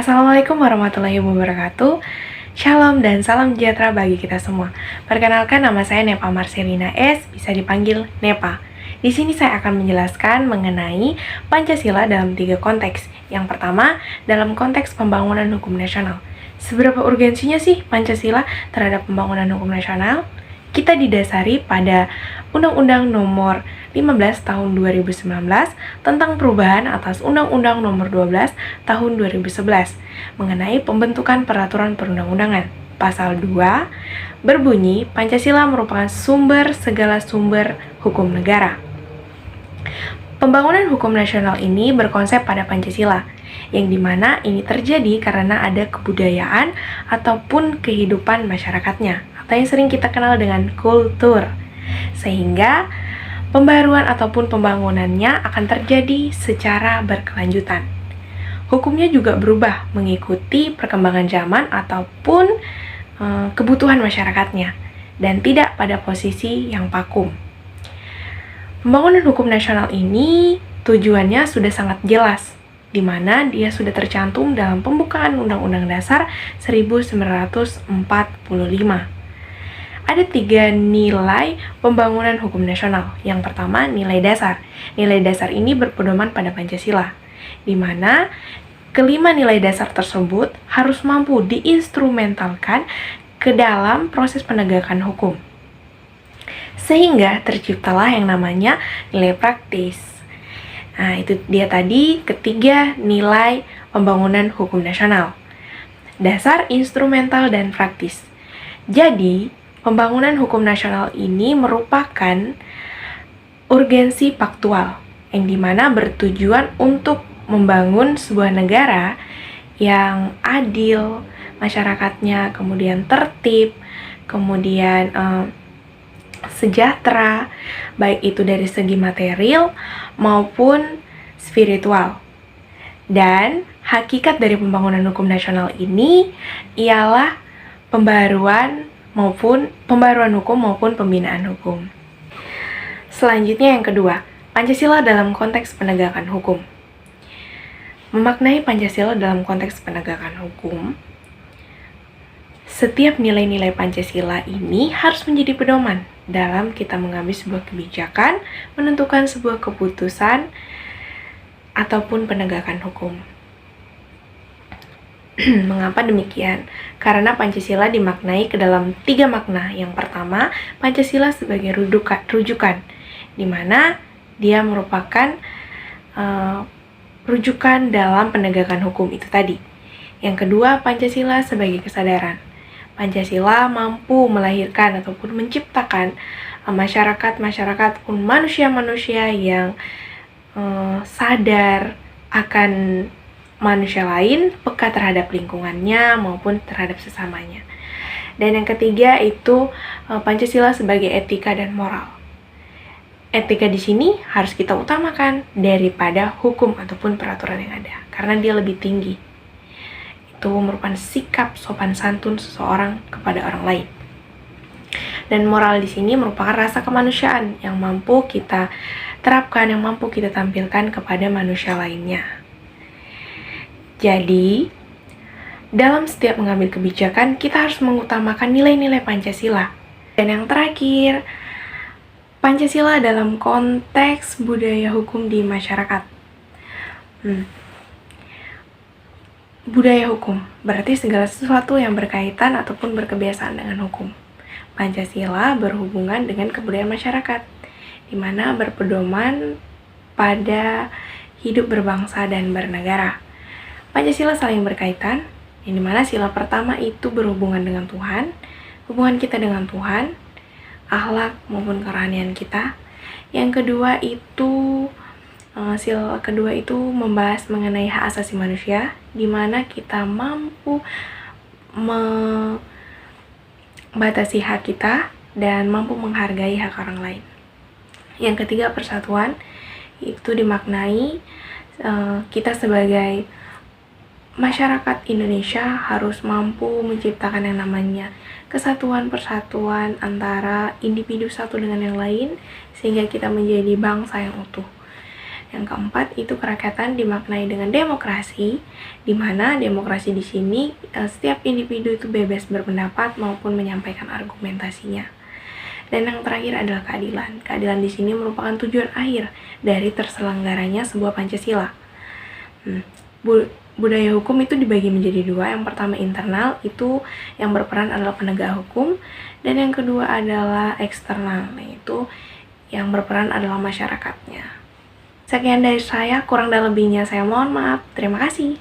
Assalamualaikum warahmatullahi wabarakatuh. Shalom dan salam sejahtera bagi kita semua. Perkenalkan, nama saya Nepa Marcelina S, bisa dipanggil Nepa. Di sini saya akan menjelaskan mengenai Pancasila dalam 3 konteks. Yang pertama, dalam konteks pembangunan hukum nasional. Seberapa urgensinya sih Pancasila terhadap pembangunan hukum nasional? Kita didasari pada Undang-Undang Nomor 15 Tahun 2019 tentang perubahan atas Undang-Undang Nomor 12 Tahun 2011 mengenai pembentukan peraturan perundang-undangan. Pasal 2 berbunyi, Pancasila merupakan sumber segala sumber hukum negara. Pembangunan hukum nasional ini berkonsep pada Pancasila, yang dimana ini terjadi karena ada kebudayaan ataupun kehidupan masyarakatnya, atau yang sering kita kenal dengan kultur. Sehingga pembaruan ataupun pembangunannya akan terjadi secara berkelanjutan. Hukumnya juga berubah mengikuti perkembangan zaman ataupun kebutuhan masyarakatnya, dan tidak pada posisi yang vakum. Pembangunan hukum nasional ini tujuannya sudah sangat jelas, di mana dia sudah tercantum dalam pembukaan Undang-Undang Dasar 1945. Ada 3 nilai pembangunan hukum nasional. Yang pertama, nilai dasar. Nilai dasar ini berpedoman pada Pancasila, di mana kelima nilai dasar tersebut harus mampu diinstrumentalkan ke dalam proses penegakan hukum. Sehingga terciptalah yang namanya nilai praktis. Nah, itu dia tadi ketiga nilai pembangunan hukum nasional. Dasar, instrumental, dan praktis. Jadi, pembangunan hukum nasional ini merupakan urgensi faktual, yang dimana bertujuan untuk membangun sebuah negara yang adil, masyarakatnya kemudian tertib, kemudian sejahtera, baik itu dari segi material maupun spiritual. Dan hakikat dari pembangunan hukum nasional ini ialah pembaruan hukum maupun pembinaan hukum. Selanjutnya yang kedua, Pancasila dalam konteks penegakan hukum. Memaknai Pancasila dalam konteks penegakan hukum, setiap nilai-nilai Pancasila ini harus menjadi pedoman dalam kita mengambil sebuah kebijakan, menentukan sebuah keputusan, ataupun penegakan hukum. Mengapa demikian? Karena Pancasila dimaknai ke dalam 3 makna. Yang pertama, Pancasila sebagai rujukan, di mana dia merupakan rujukan dalam penegakan hukum itu tadi. Yang kedua, Pancasila sebagai kesadaran. Pancasila mampu melahirkan ataupun menciptakan masyarakat pun manusia-manusia yang sadar akan manusia lain, peka terhadap lingkungannya maupun terhadap sesamanya. Dan yang ketiga itu Pancasila sebagai etika dan moral. Etika di sini harus kita utamakan daripada hukum ataupun peraturan yang ada, karena dia lebih tinggi. Itu merupakan sikap sopan santun seseorang kepada orang lain. Dan moral di sini merupakan rasa kemanusiaan yang mampu kita terapkan, yang mampu kita tampilkan kepada manusia lainnya. Jadi, dalam setiap mengambil kebijakan, kita harus mengutamakan nilai-nilai Pancasila. Dan yang terakhir, Pancasila dalam konteks budaya hukum di masyarakat. Budaya hukum berarti segala sesuatu yang berkaitan ataupun berkebiasaan dengan hukum. Pancasila berhubungan dengan kebudayaan masyarakat, di mana berpedoman pada hidup berbangsa dan bernegara. Pancasila saling berkaitan, yang dimana sila pertama itu berhubungan dengan Tuhan, hubungan kita dengan Tuhan, akhlak maupun kerohanian kita. Yang kedua itu sila kedua itu membahas mengenai hak asasi manusia, di mana kita mampu membatasi hak kita dan mampu menghargai hak orang lain. Yang ketiga, persatuan, itu dimaknai kita sebagai masyarakat Indonesia harus mampu menciptakan yang namanya kesatuan persatuan antara individu satu dengan yang lain, sehingga kita menjadi bangsa yang utuh. Yang keempat itu kerakyatan dimaknai dengan demokrasi, di mana demokrasi di sini setiap individu itu bebas berpendapat maupun menyampaikan argumentasinya. Dan yang terakhir adalah keadilan. Keadilan di sini merupakan tujuan akhir dari terselenggaranya sebuah Pancasila. Budaya hukum itu dibagi menjadi dua. Yang pertama internal, itu yang berperan adalah penegak hukum, dan yang kedua adalah eksternal, yaitu yang berperan adalah masyarakatnya. Sekian dari saya, kurang dan lebihnya saya mohon maaf. Terima kasih.